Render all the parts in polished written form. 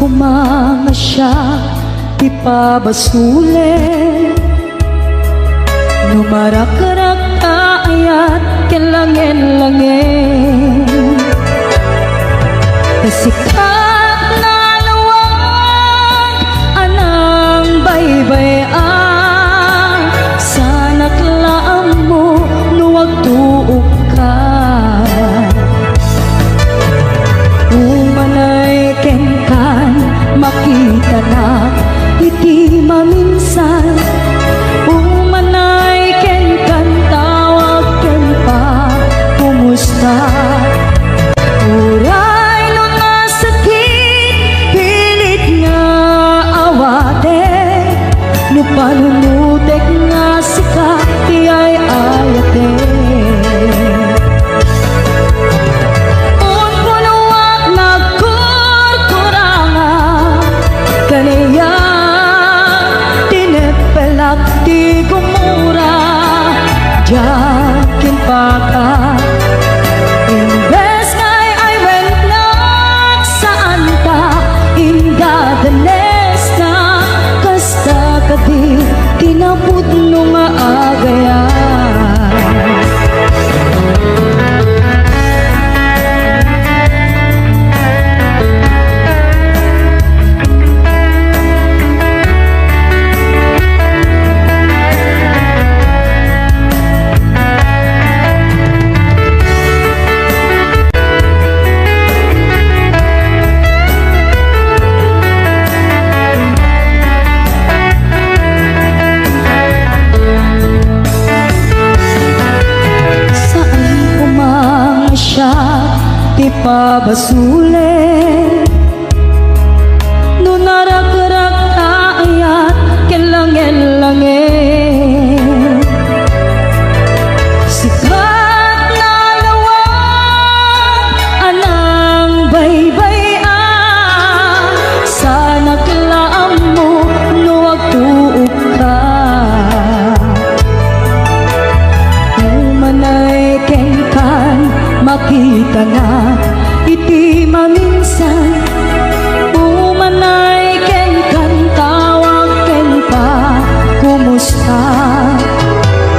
kumanga siya, di pa basule. Numarak-rak ayat kelangin-langin, kasikat na lawag anang baybay-an. Sana klaan mo nuwag tuok ka, umanay kenkan makita na iti maminsan. Umanay kenkan tawag ken pa kumusta. Uray no nasakit pilit nga awate, no panunutek nga sika ti ay ayate. Di gumura jakin paka, imbes ngay ay went not saan ta indadanes na. Kasta kadi kinapud no nga agayan. Di pa basule, no narak-rak ayat kelangin-langin, sikat na lawag anang baybay-an. Sana klaan mo nuwag tuok ka, umanay kenkan makita na iti maminsan. Umanay ken kan tawag ken pa kumusta.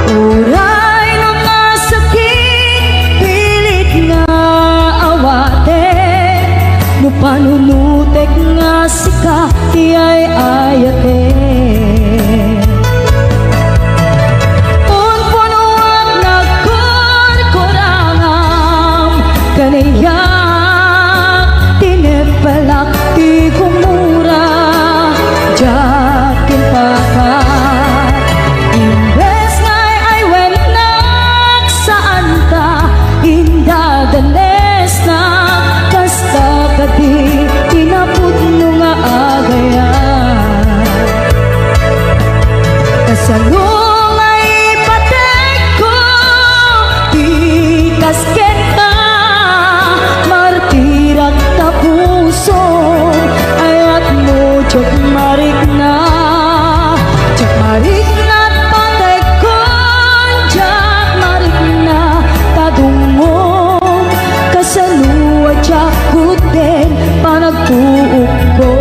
Uray no nasakit pilit nga awate, no panunutek nga sika ti ay ayate. Kaniyak tinipalak ti gumura jakin paka, imbes ngay ay wenak saan ta indadanes na. Kasta kadi tinapud no nga agayan, kasalong ay patek ko di kasket martirak tapuso ayat mo jok marik na patay kon jak marik na tadungo. Kasaluwa jak kuten panagtuok ko,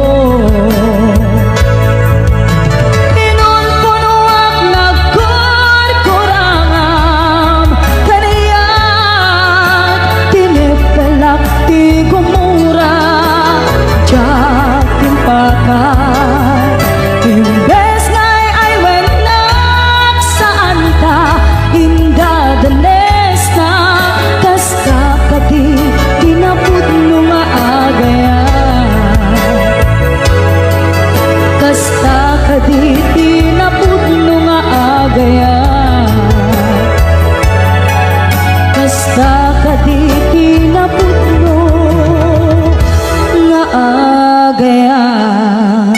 di gumura jakin paka, imbes ngay ay wenak saan ta indadanes na. Kasta kadi kinapud no nga agayan, kasta kadi kinapud no nga agayan, kasta kadi kinapud nga agayan.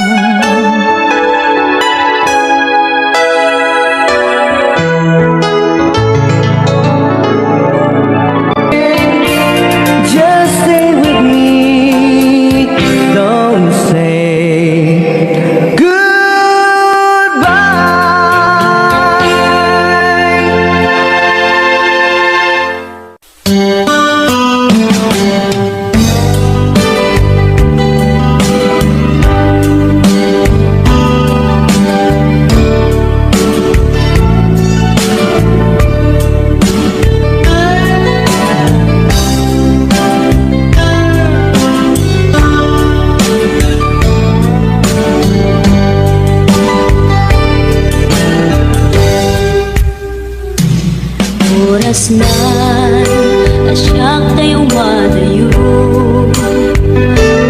Just stay with me, don't say goodbye. Isnan, asyak tayo madayo.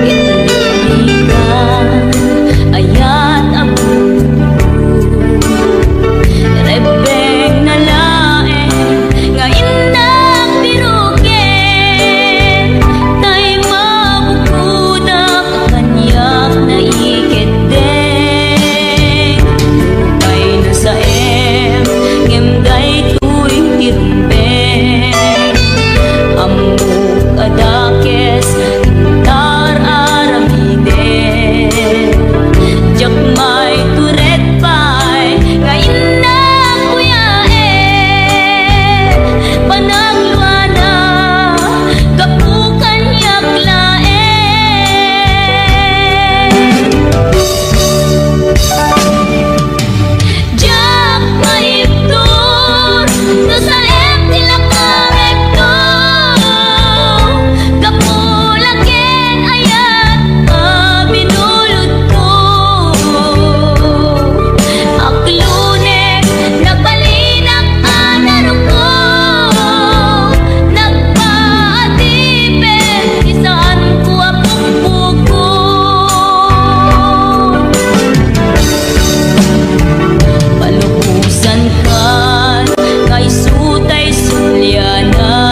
Itliligan, ayat abu. Rebeng na laeng, ngayon nagbirugen. Tay mabukudak, kanyak na iketdeng. Lupay na sa ngem day tirumbeng. Amok adakes, tar aramiden. Jak may turet pay, ngayon na kuyaen. Panagluana, kapukan yaklaen. Jak maiptur, no sa tila kamekto. Kapulaken ayat, binulot ko. Aklunek, nagbalinang anaro ko. Nagpaatipin, isaan ko apong bukod. Palukusan kan, ngay sutay sulyana.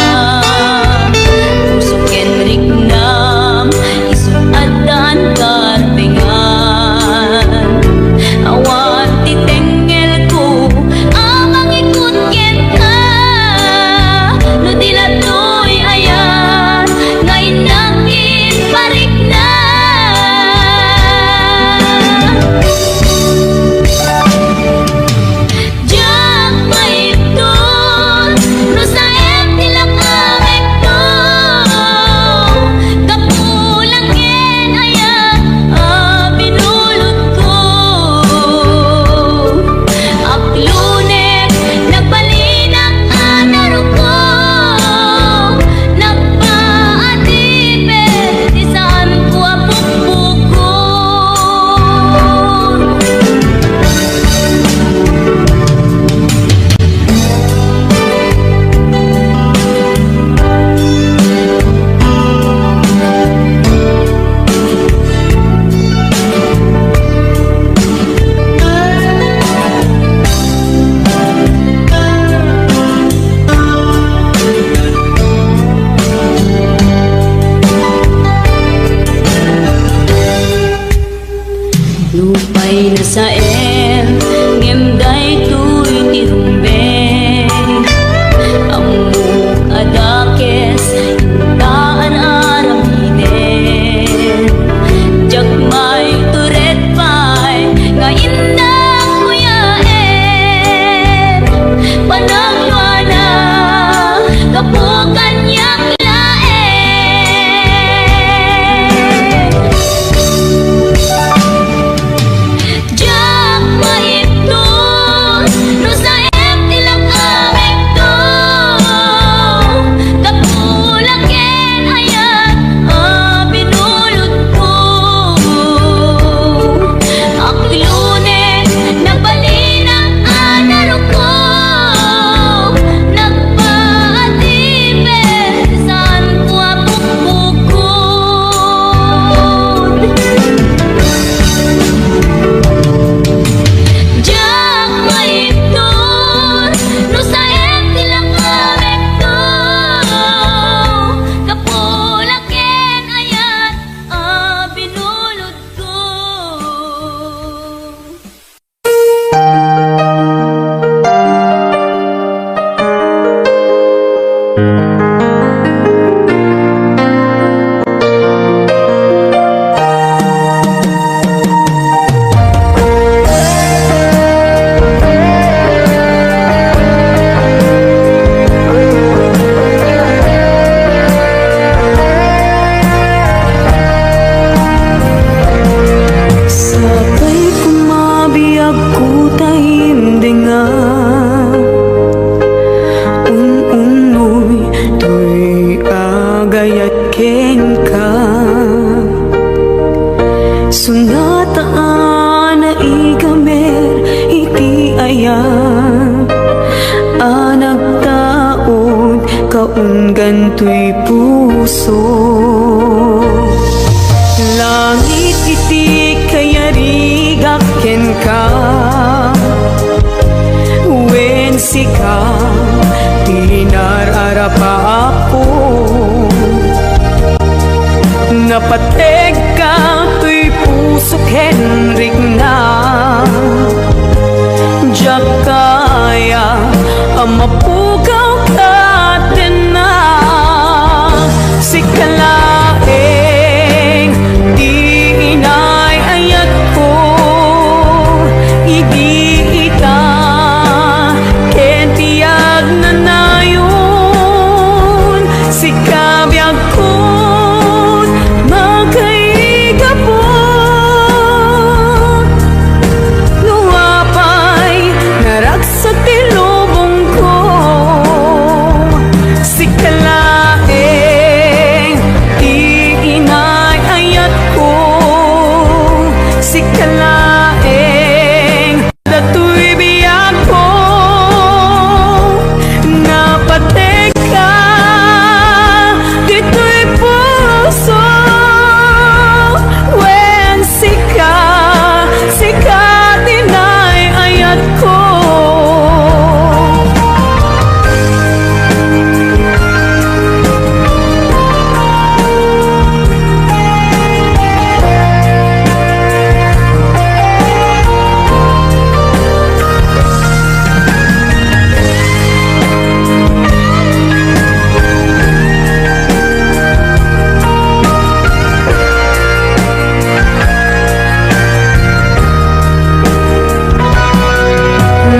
Pusuken rignam, isuatan karpengan. Awan titengel ko, amang ikut ken ka. No dilatoy ayan, ngay nangin parik na. Jak maiptur, no sa tila kamekto. Kapulaken ayat, binulot ko. Aklunek, nagbalinang anaro ko. Nagpaatipin, isaan ko apong bukod. Lupay na sa ngem day tirumbeng. Amok adakes, taan aramiden. Jak may turet pay, ngayon na kuyaen. Panagluana, kapukan yaklaen. Jak maiptur, no sa tila kamekto. Kapulaken ayat, binulot ko. Aklunek, nagbalinang anaro ko. Nagpaatipin, saan ko apong bukod. Jak maiptur, no sa tila kamekto. Kapulaken ayat, binulot ko. Sabay kumabiyag kutay imdenga. Unoy, to'y agayat ken ka. Sunataan na igamer, iti ayan. Anag tao taon ganto'y puso. Langit iti kaya rigakken ka, wen sika tinararapa ako. Napateg ka to'y puso Henrik na, diyak kaya ang mapugaw ka din na. Sikalaeng di inay ayat ko, igita ken tiyag na nayon. Sikabiyag ko magkaigapon, nuwapay naragsak ti lubong ko. Sikalaeng di inay ayat ko, sikalaeng dato'y biyag ko. Napateg ka dito'y puso, wen sika dinay ayat ko.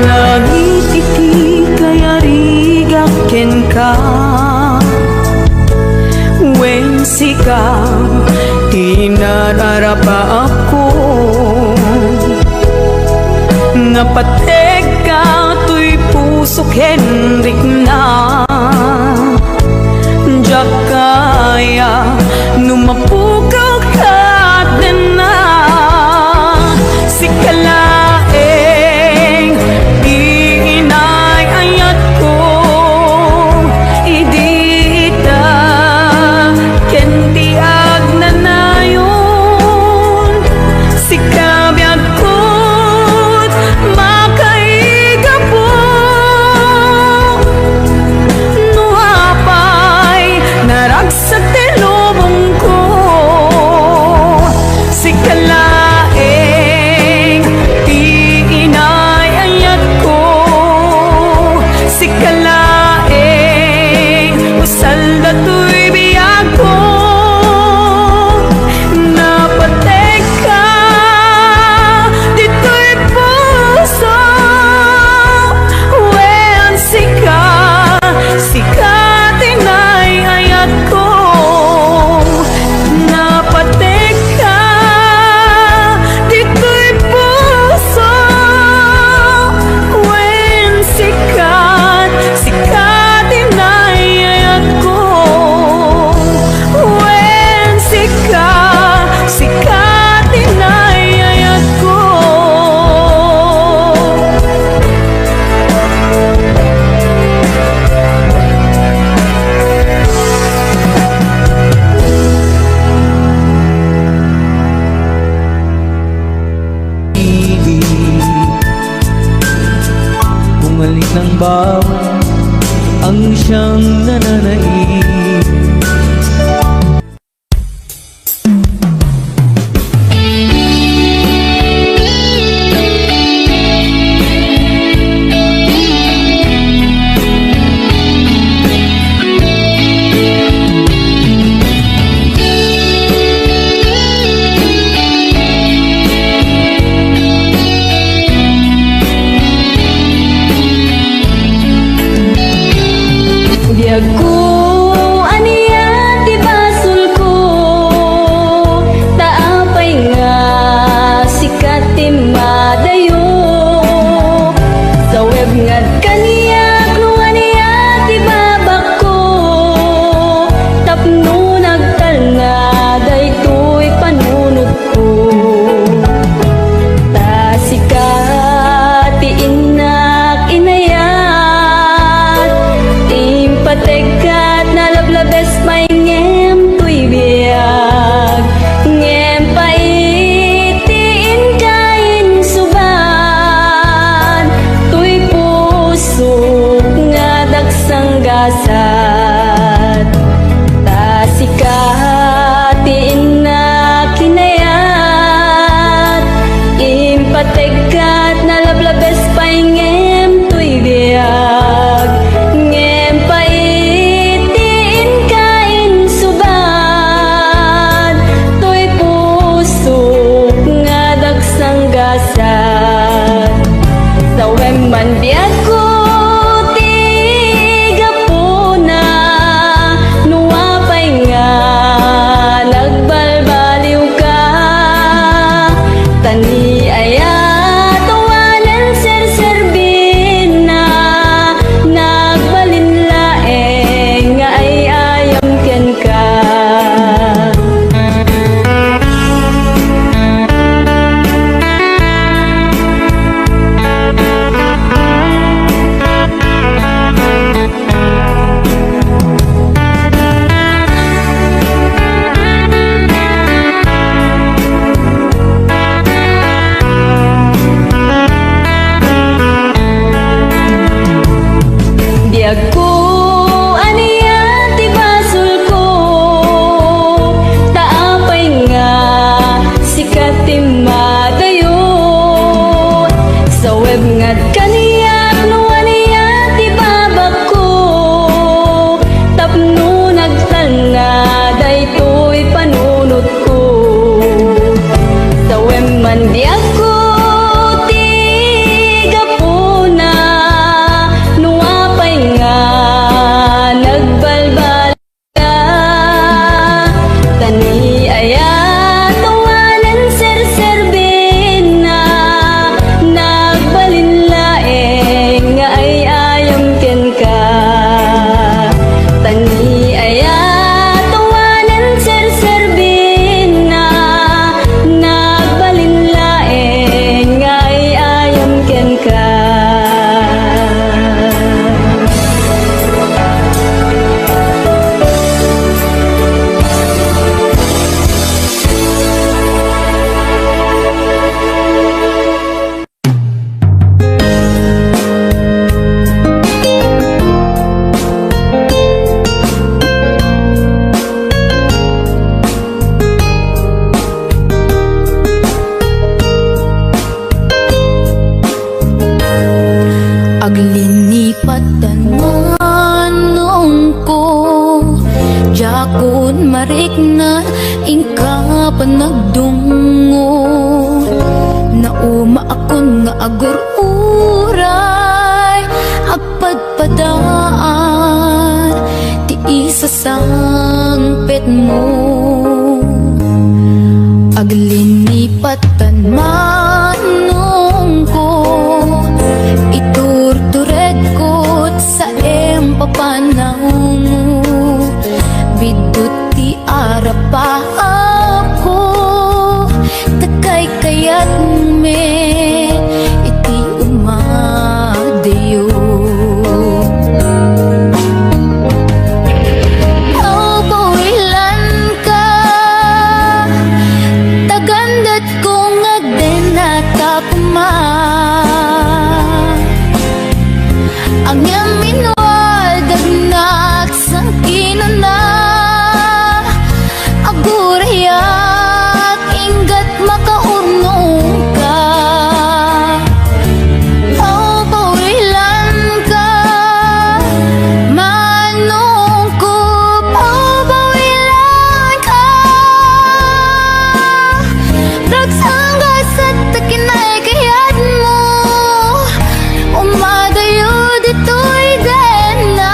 Langit iti kaya rigakken ka, wen sika tinararapa ako. Napateg ka to'y pusok Henrik na, diyak kaya numapugaw ka din na. Sikalaeng di inay ayat ko, idita ken tiyag na nayon. Sikabiyag ko't makaigapon, nuwapay naragsak ti lubong ko. Sikalaeng di inay ayat ko, sikalaeng usal dato'y biyag ko. Napateg ka dito'y puso, wen sika tinay ayat ko. Napateg ka dito'y puso, wen sika tinay ayat ko. Wen sika tinay ayat ko. Bumalik ng bawat ang siyang nananaig. Di ako agur-uray apagpadaan ti isasangpet mo aglinipatan manong ko iturtured ko sa empapanang bidot ti arapa ako takay kayat me iti umadayo pawilan ka tagandat kong agden at kapuma ang yamin wadag sang kinuna agurayak inggat makaurnong ka pawilan ka manong ko pawilan ka ragsanggas at takinay kayat mo umadayo dito'y den na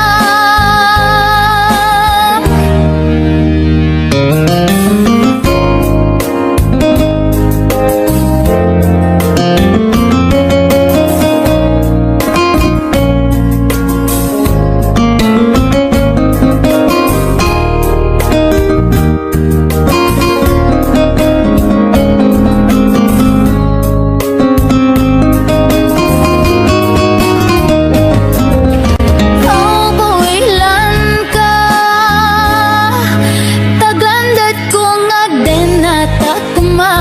pawilan ka tagandat kong agden at akuma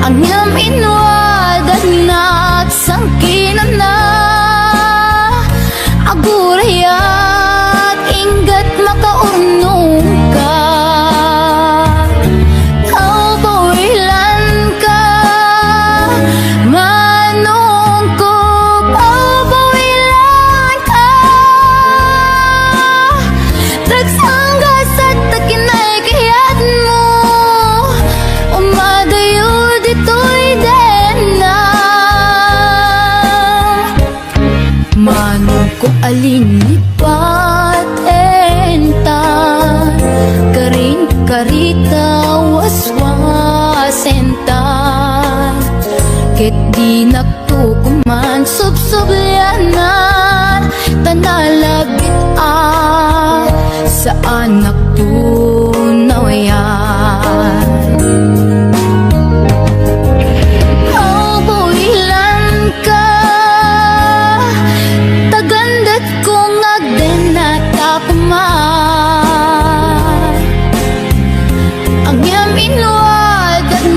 ang yamin wadag sang kinana agurayak inggat makaurnong ka pawilan ka manong ko pawilan ka ragsanggas at takinay kayat mo umadayo dito'y den na manong ko alinipat entan karin karita waswasentan ket di nagtukuman subsubyanan tanalabit sa anak tunaw yan pawilan ka tagandat kong agden at akuma ang yamin wadag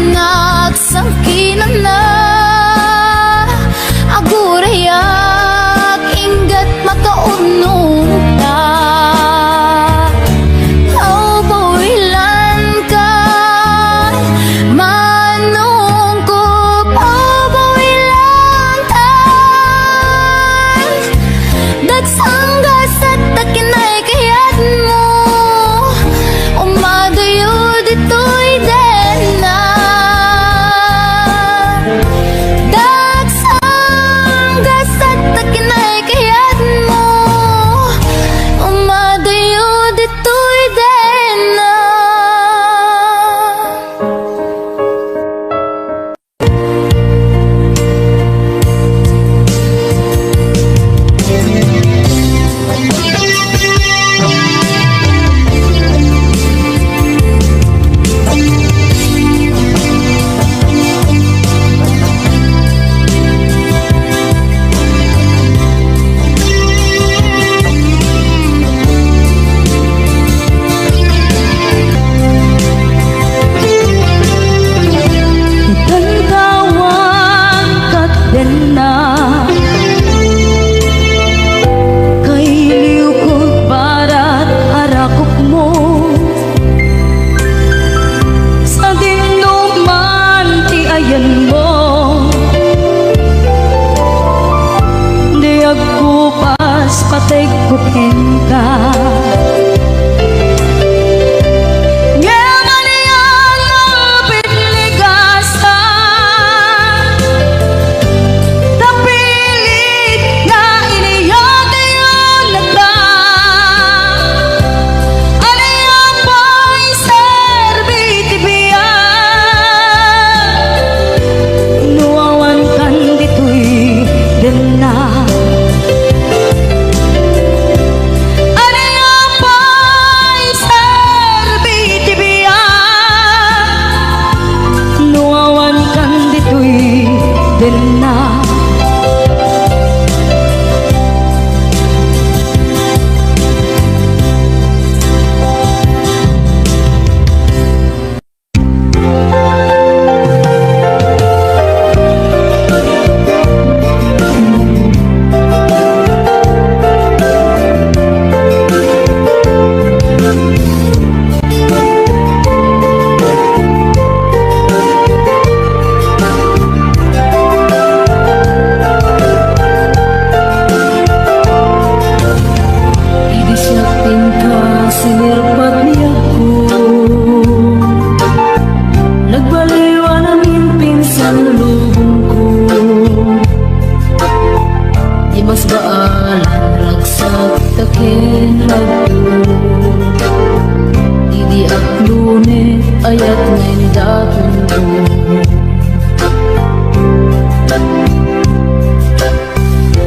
ket ngayon daton ko.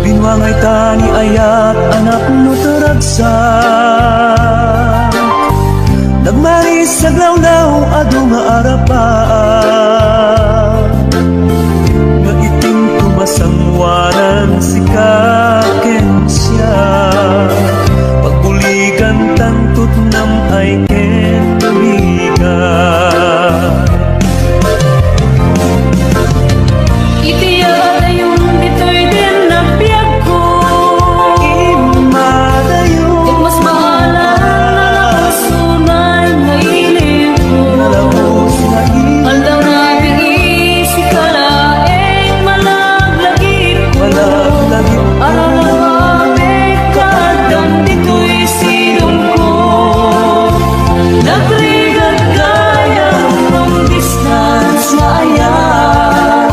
Binwangay tani ayat anak mo taragsa, nagmaris sa glawlaw adu nga arapan, nga itim tumasangwanan si kaken siya, pagbuligan tangtut nam ay ken tuligan. Itiya yung dito'y din nabiyag ko. Imadayo Ket mas bahala na lang sunay nga ilim ko. nalabos na Aldaw na bigis ikalaeng malaglagit ko. imalaglagit Aralawabik kadam dito'y silong ko. Nagrigat kaya long distance na ayat.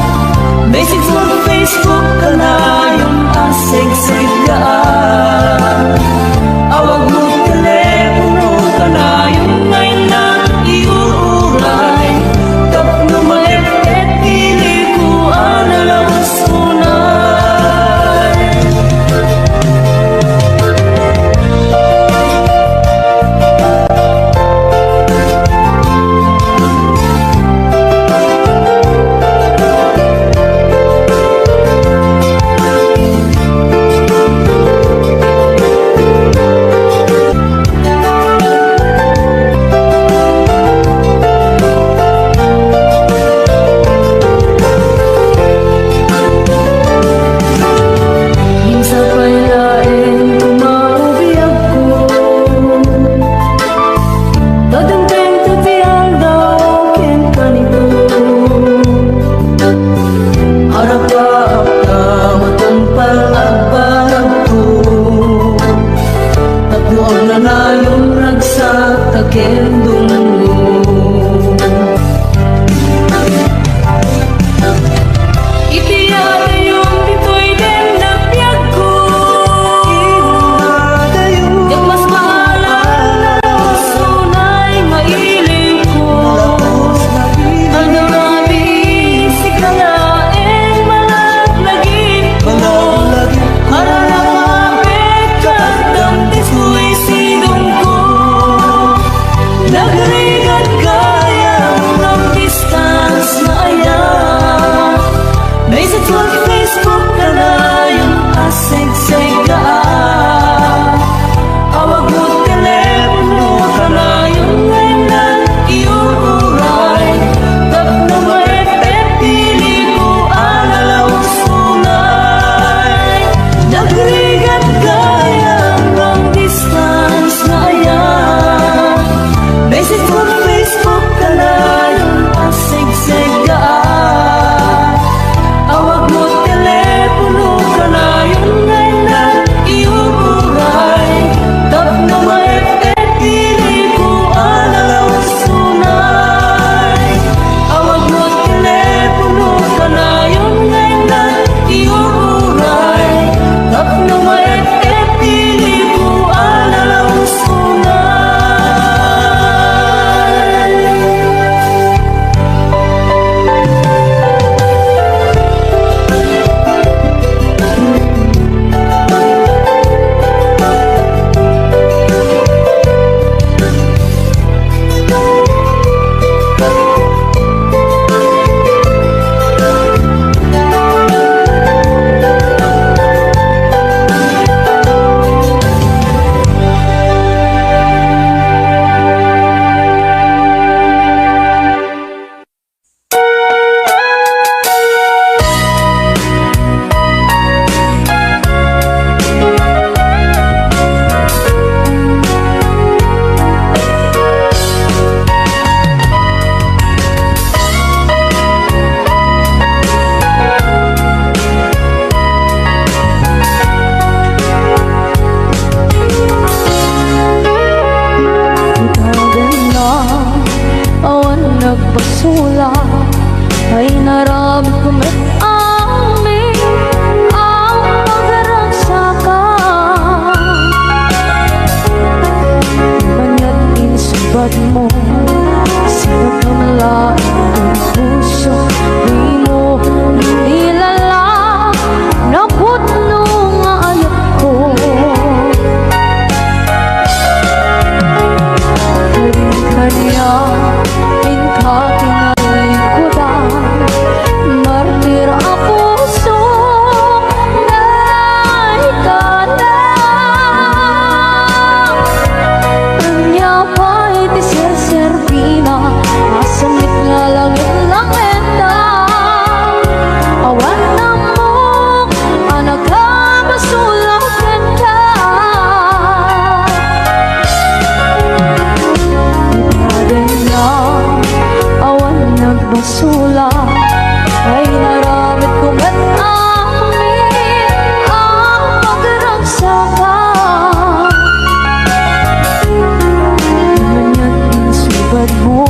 Message mo sa Facebook ka na yung asig-sig ka. Awag mo telepono ka na yung ngayon na iuuray. Tap na malepet, pili ko ang alawas unay. Minsan pa'y laing kumaubiyak ko. Dadanteng tutiyang daw ken kanito. Harap ka ka matumpal at barang to. Tatluog na na yung ragsak takendong mo. Itiya yung dito'y din nabiyag ko. imadayo Ket mas bahala na lang sunay mailing ko. nalabos na Aldaw na bigis ikalaeng malaglagit ko. imalaglagit Aralawabik kadam dito'y silong ko. Nagrigat kaya ng distance na ayat. Message mo sa Facebook ka na yung asig-sig ka. Awag mo telepono ka na yung ngayon na iuuray. Tap na malepet, pili ko ang alawas unay. Nagrigat kaya ng distance na ayat. Message mo sa Facebook ka na yung asig-sig ka. Awag mo telepono ka na yung ngayon na iuuray. Tap na malepet, pili ko ang alawas unay. Awag mo telepono ka na yung ngayon na iuuray. Tap na malepet, pili ko ang alawas unay. nagpasula ay naramit ko may amin ang pagragsakan. Manya't insubat mo, sinagam masula ay naramit ko at amin ang pagragsakan. Ganyan insubad mo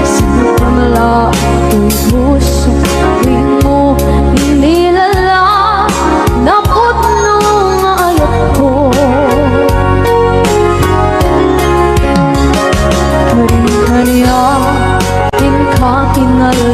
sa pamala ako'y puso tuwing mo inilala napot nung ayat ko. Kanya, in ka kinala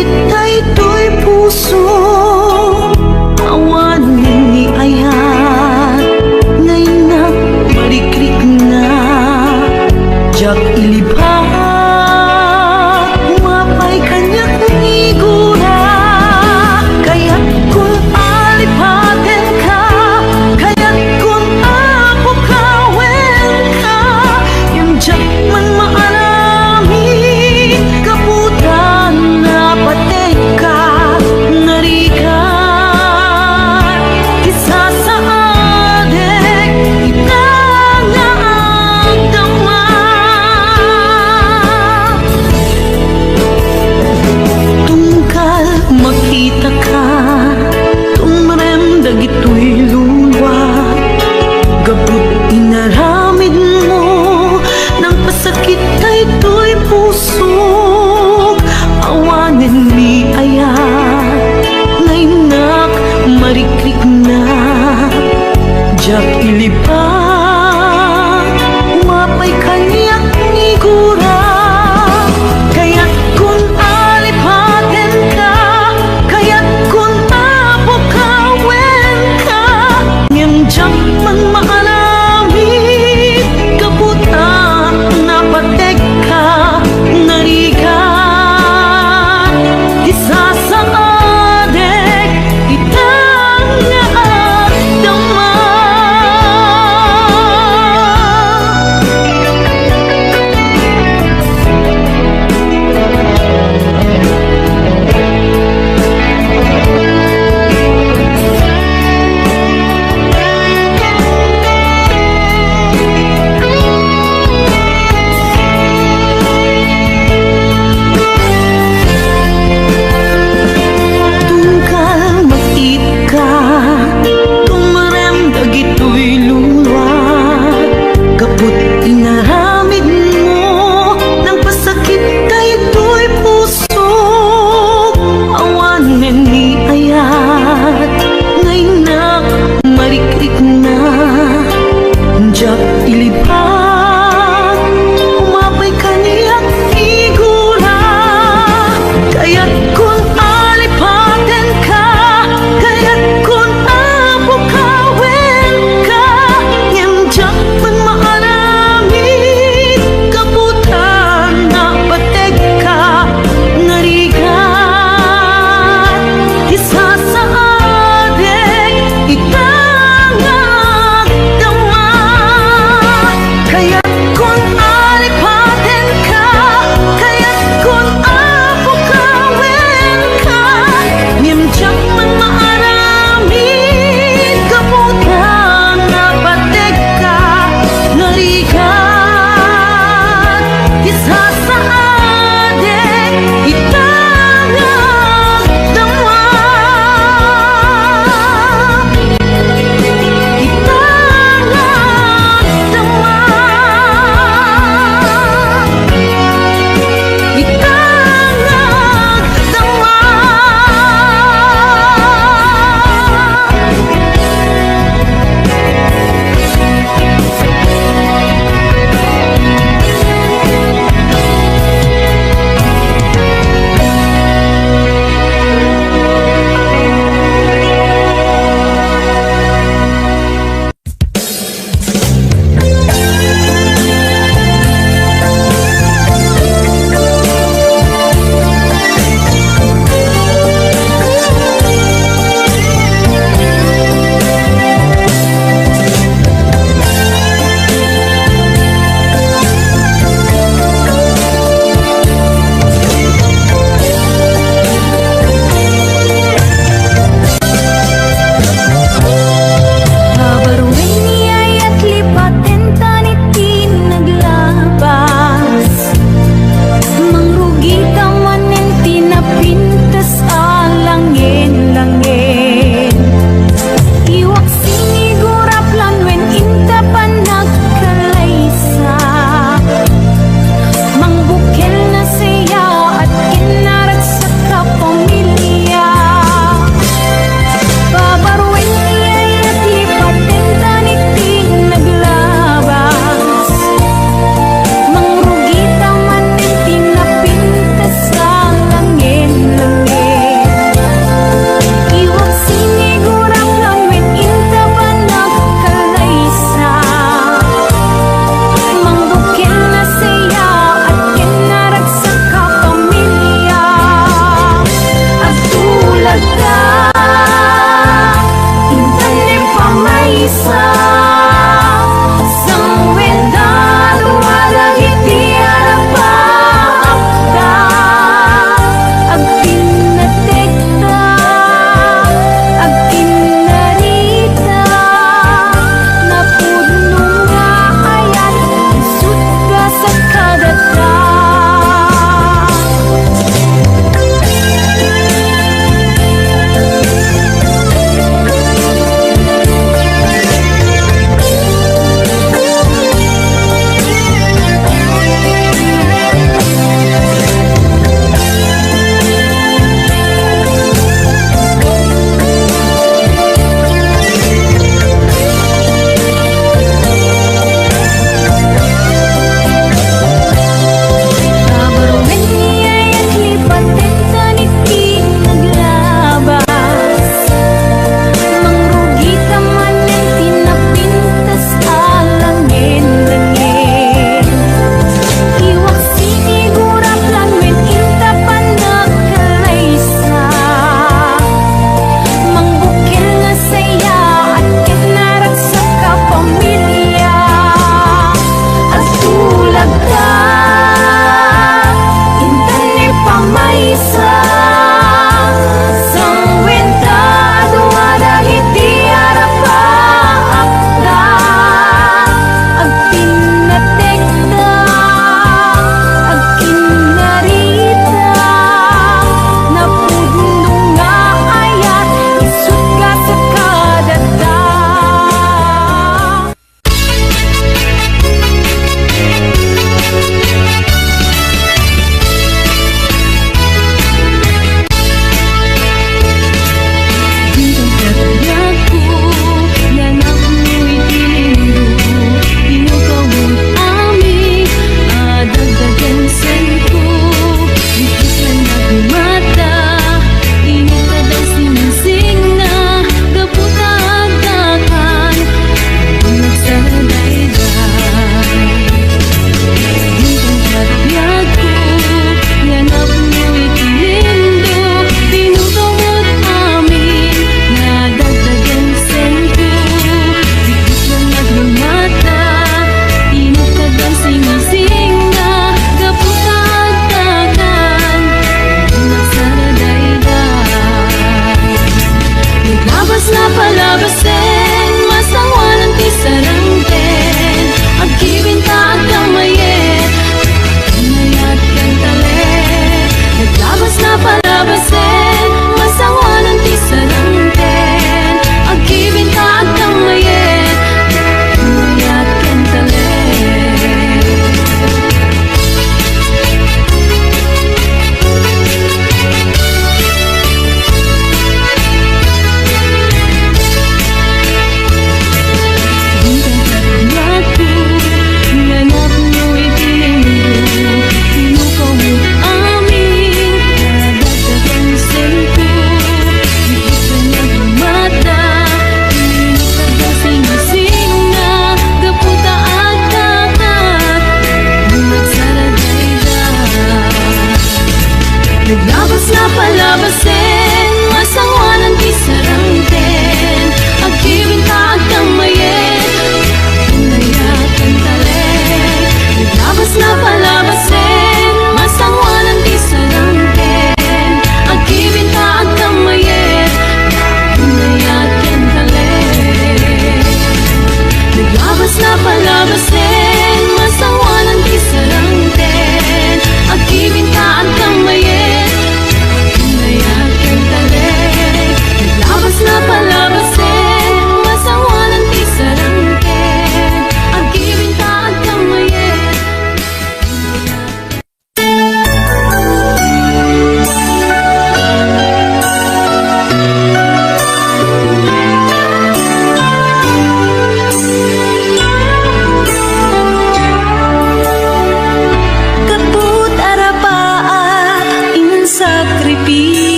itay to'y puso awan ni ayat ngayon na marikrik na jak ilibha mapay kanyak nigura kaya't kung alipatin ka kaya't kung apukawin ka yung jak man maarami kaputan na patay ka nari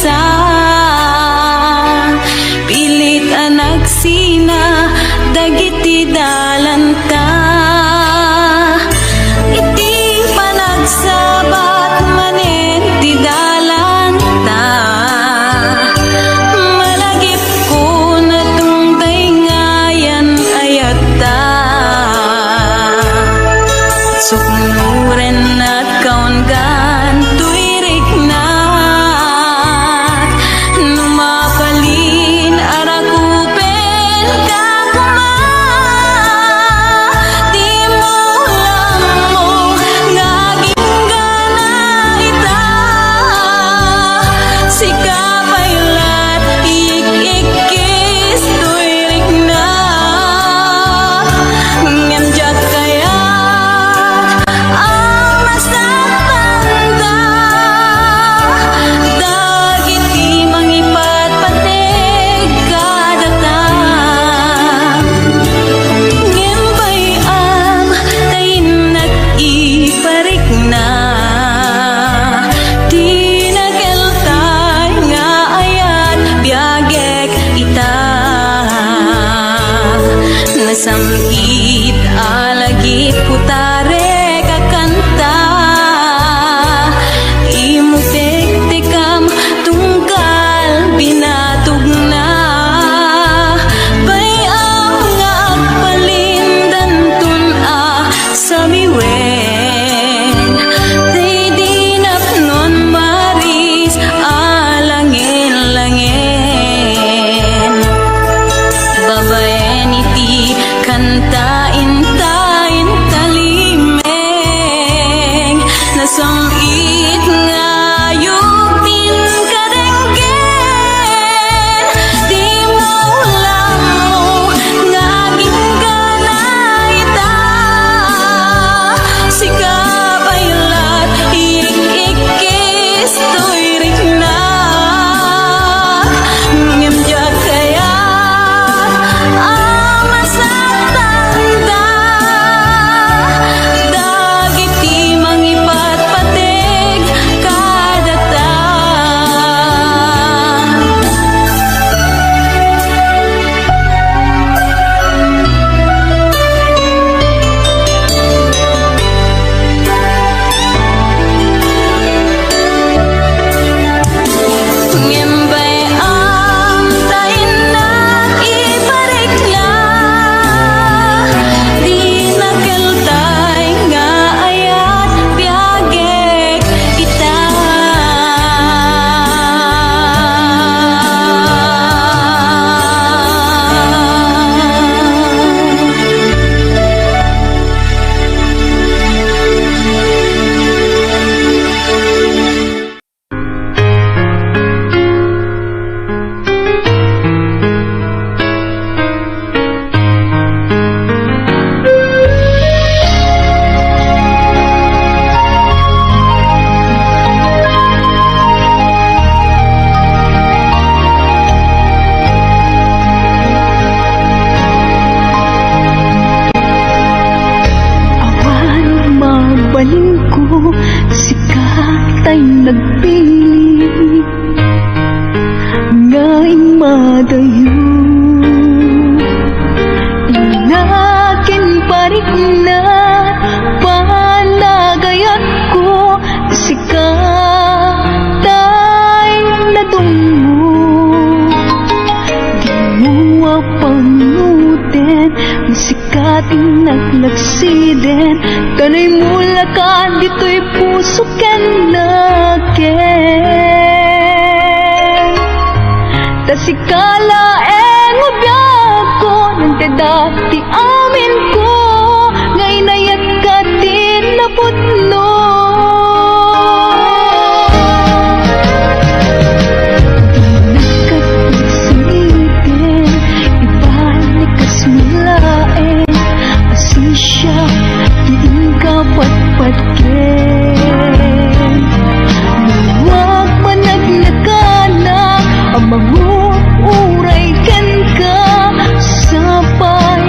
maysa. Pilit anak sina dagiti dalanta. Iti panagsabat manen ti dalanta. Malagip ko na tungtay ngayan ayata. Suknuren at kaungan tuirik na. Numapalin arakupen kakuma. Di mo lang mo naging gana ita. Sikapaylat ik-ikis tuirik na. Nganjak kaya ang masakanda. Dagiti mangipat patig kadata. Ngembay ang tayin nag-iparik na. Di nageltay nga ayat biyagek ita. Nasamit alagi putare kakanta. Imutek tekam tungkal binatog na. Bayang nga agpalindan tun sa miwen. Tay di napnon maris alangin-langin. Babaen iti kantain tayin talimeng. Nasamit nga yupin kadenggen. Di mo lang mo naging gana ita. Sikapaylat ik-ikis tuirik na. Ngemjak kaya ang masakanda. Dagiti mangipat patig kadata. Ngembay ang tayin nag-iparik na. Di nageltay nga ayat biyagek ita. Awan mabaling ko, sikat ay nagpili. Ngayon madayo, inakin parik na. Panagayat ko, sikat ay nadungo. Di mo pangutin, sikating naglaksiden. Kanay mula ka, dito'y puso ken naken. Tasikala ngubyak ko, nagdadati amin ko. Ngay nayat ka din naputno. Nagkatagsitin, ibalik kas mulaen. Asisya, diin ka patpatken. Huwag managnakanak, ang mga uray ken ka. Sapay,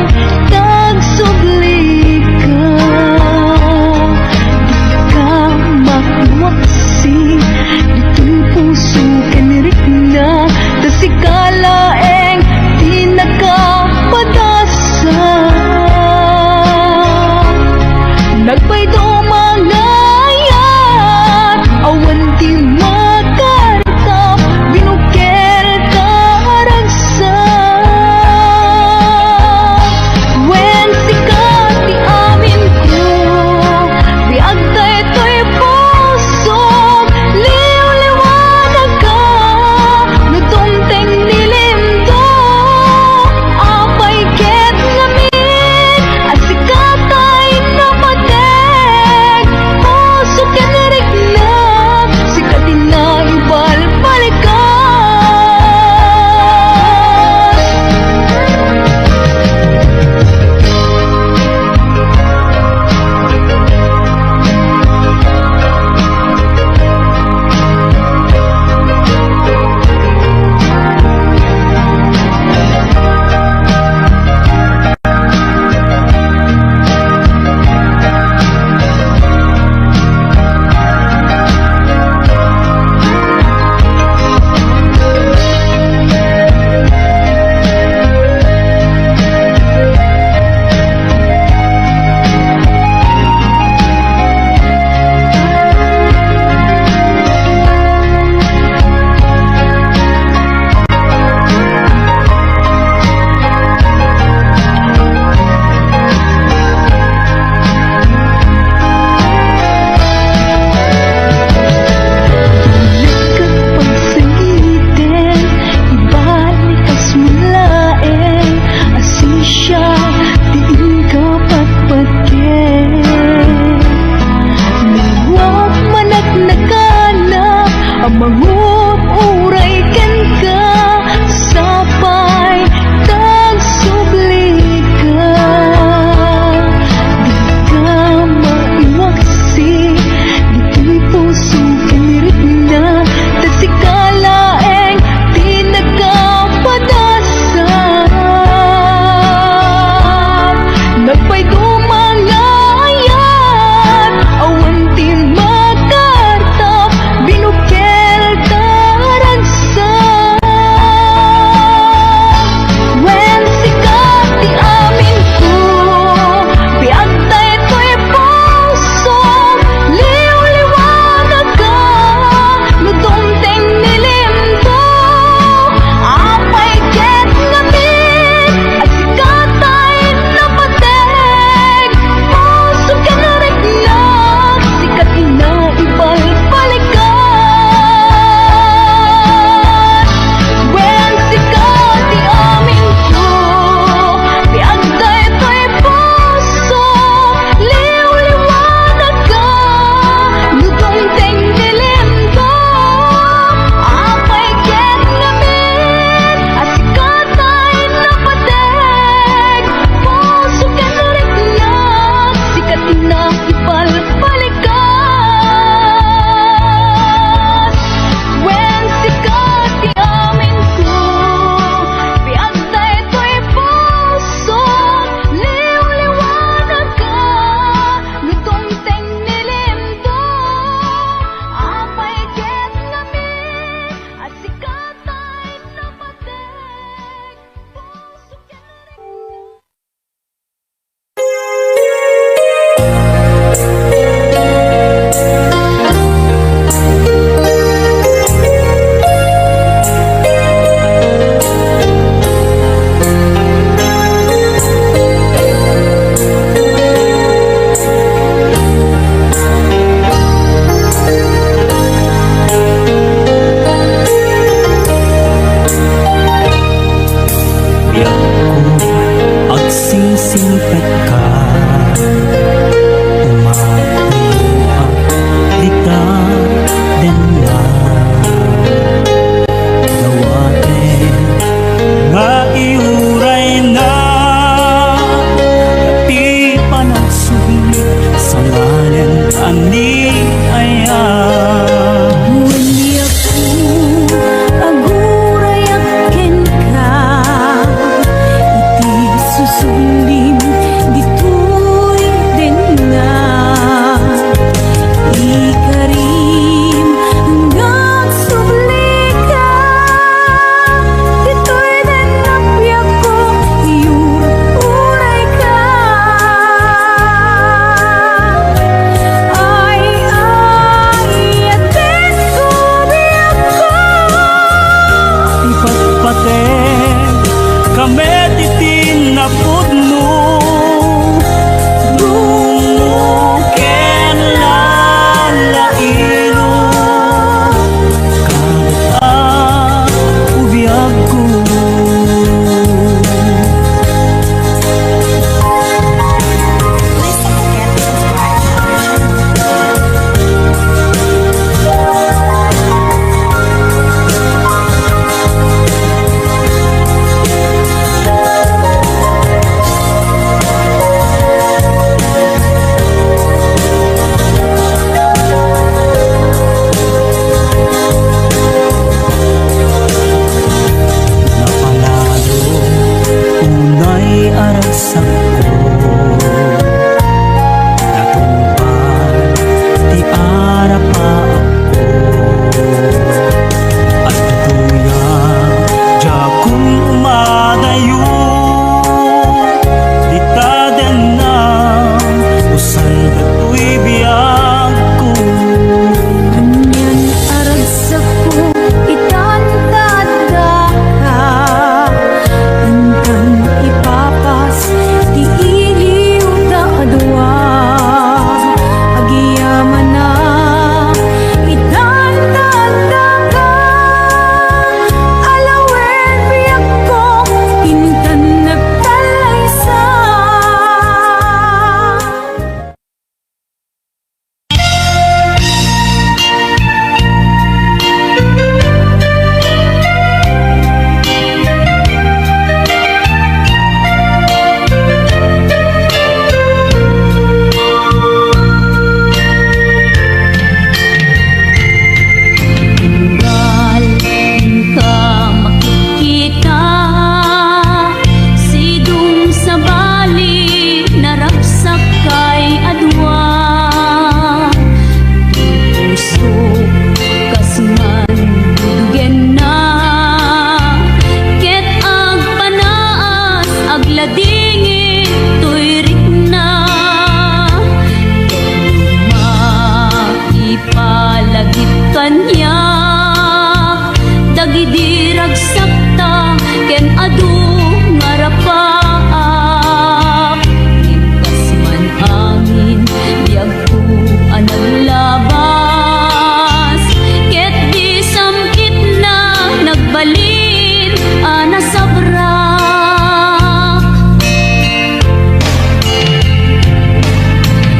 nasabrak.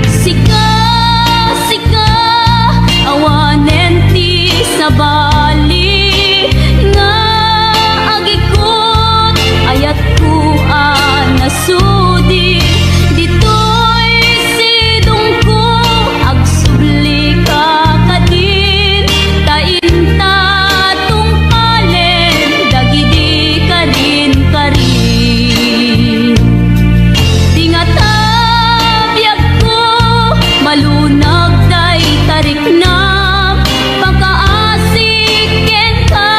Sika, sika, awanen ti sa bali nga agikot ayat ko nasudi ditoy sidong ko agsubli ka kadin tainta tungpalen dagidi kadin karin tingata biag ko malunag day tarik na pagkaasik ken ka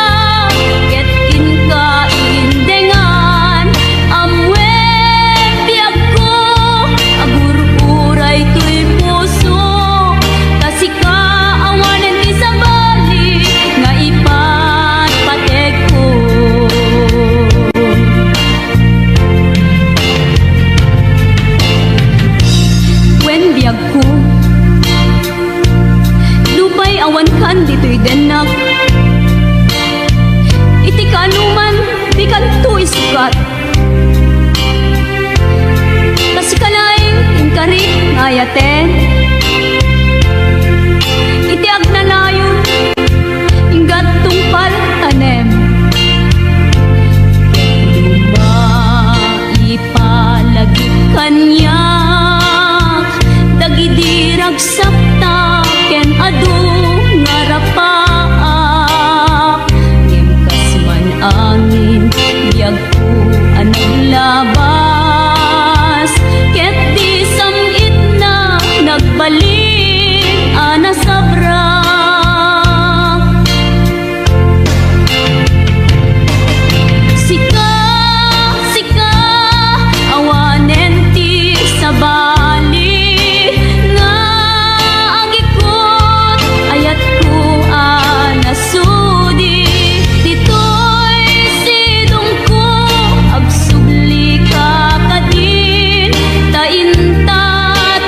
ket kin ka indengan amwe biag ko agur-uray to'y puso kasika awanen ti sa bali nga ipatpatek ko. Wen biag ko lupay awan kan dito'y denak iti kanuman di kanto isukat kasi kalaing inkari ngayaten iti agnanayon inggat tungpal tanem ipalagip kanyak dagidi ragsapta ken adu ngarapaak ngem kasman angin biag ko anaglabas ket di samit na nagbalik anasabrak. Sika, sika, awanen ti sa bali nga agikot ayat ko nasudi ditoy sidong ko agsubli ka kadin tainta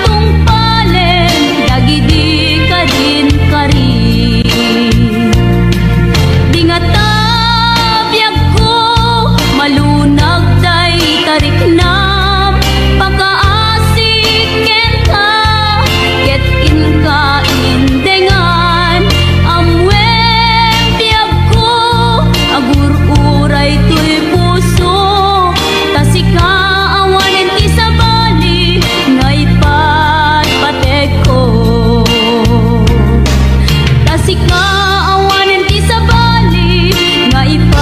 tungpalen dagidi kadin karin dingata biag ko malunag day tarik nam pagkaasik ken ka ket kin ka indengan amwe biag ko agur-uray to'y puso tasika awanen ti sa bali nga ipatpatek ko tasika awanen ti sa bali nga ipatpatek